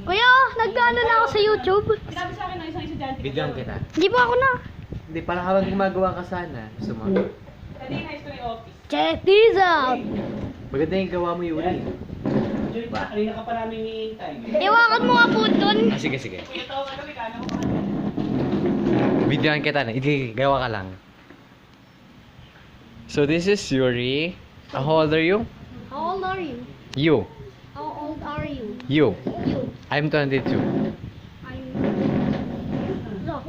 Kuya, nag-ano na ako sa YouTube. Sabi sa akin ng isang estudyante. Bigyan kita. Hindi pa ako na. Hindi, parang habang gumagawa ka sana. Gusto mo? Kanina history office. Check this out. Maganda yung gawa mo, Yuri. Kanina ka pa namin hihintay. Iwakan mo nga po dun. Ah, sige, sige. Kuya, tawag ka kami, kala ko pa. Bigyan kita na. Hindi, gawa ka lang. So this is Yuri. How old are you? How old are you? You. How old are you? You. You. I'm 22. I'm... No.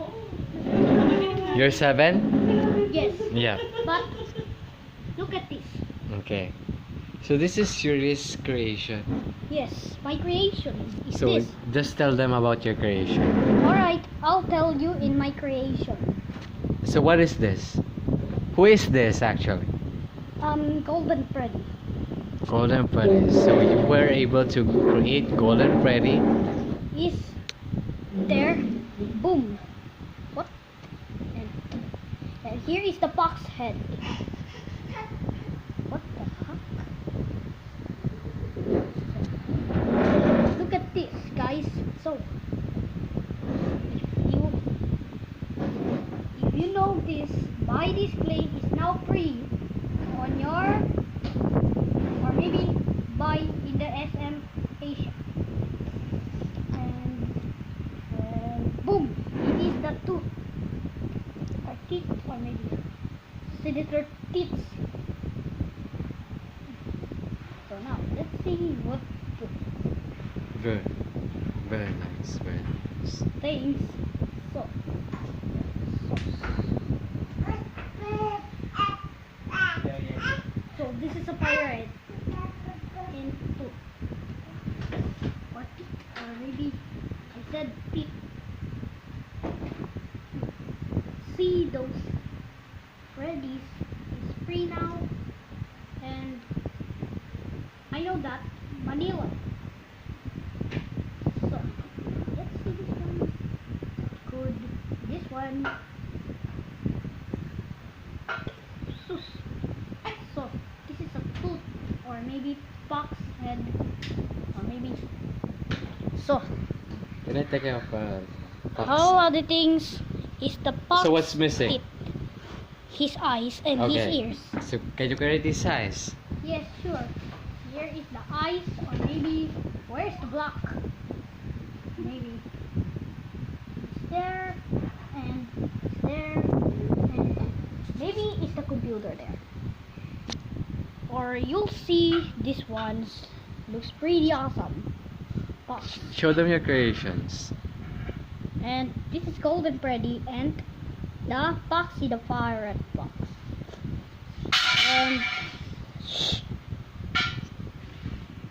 You're 7? Yes. Yeah. But, look at this. Okay. So this is Yuri's creation. Yes, my creation is So this. just tell them about your creation. Alright, I'll tell you in my creation. So what is this? Who is this actually? Golden Freddy. Golden Freddy. So you were able to create Golden Freddy. Is there. Boom. What? And here is the box head. What the heck? Look at this, guys. So, if you know this, buy this plane is now free on your, or maybe buy in the SM Asia. And boom, it is the tooth or teeth, or maybe senator teeth. So now let's see what the Good. Very nice. Very nice. things. So this is a pirate into what teeth, or maybe I said teeth. See those Freddy's is free now, and I know that Manila. So let's see this one. Good. This one. Sus. So this is a tooth, or maybe fox head, or maybe so. Can I take off fox? All other things is the fox. So what's missing? teeth, his eyes and his Okay. ears. So can you create this size? Yes, sure. Here is the eyes, or maybe where's the block? Maybe it's there, and it's there, and maybe it's the computer there. Or you'll see this one's looks pretty awesome. Box. Show them your creations. And this is Golden Freddy and the Foxy the Pirate box.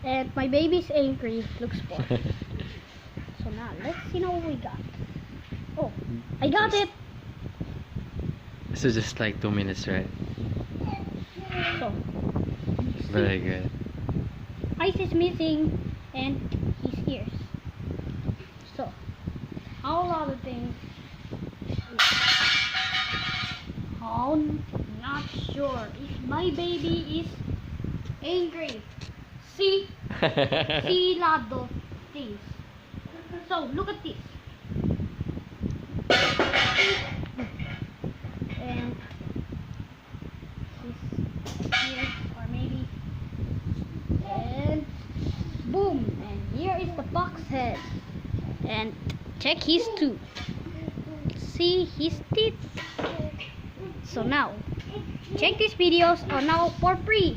And my baby's angry, looks for. So now let's see what we got. Oh, I got it. So just like 2 minutes, right? So Very good. eyes is missing and his ears. So all other things. I'm not sure if my baby is angry. See lot of things. So look at this. And his ears, or maybe, and boom, and here is the box head. And check his tooth. See his teeth. So now check these videos are now for free.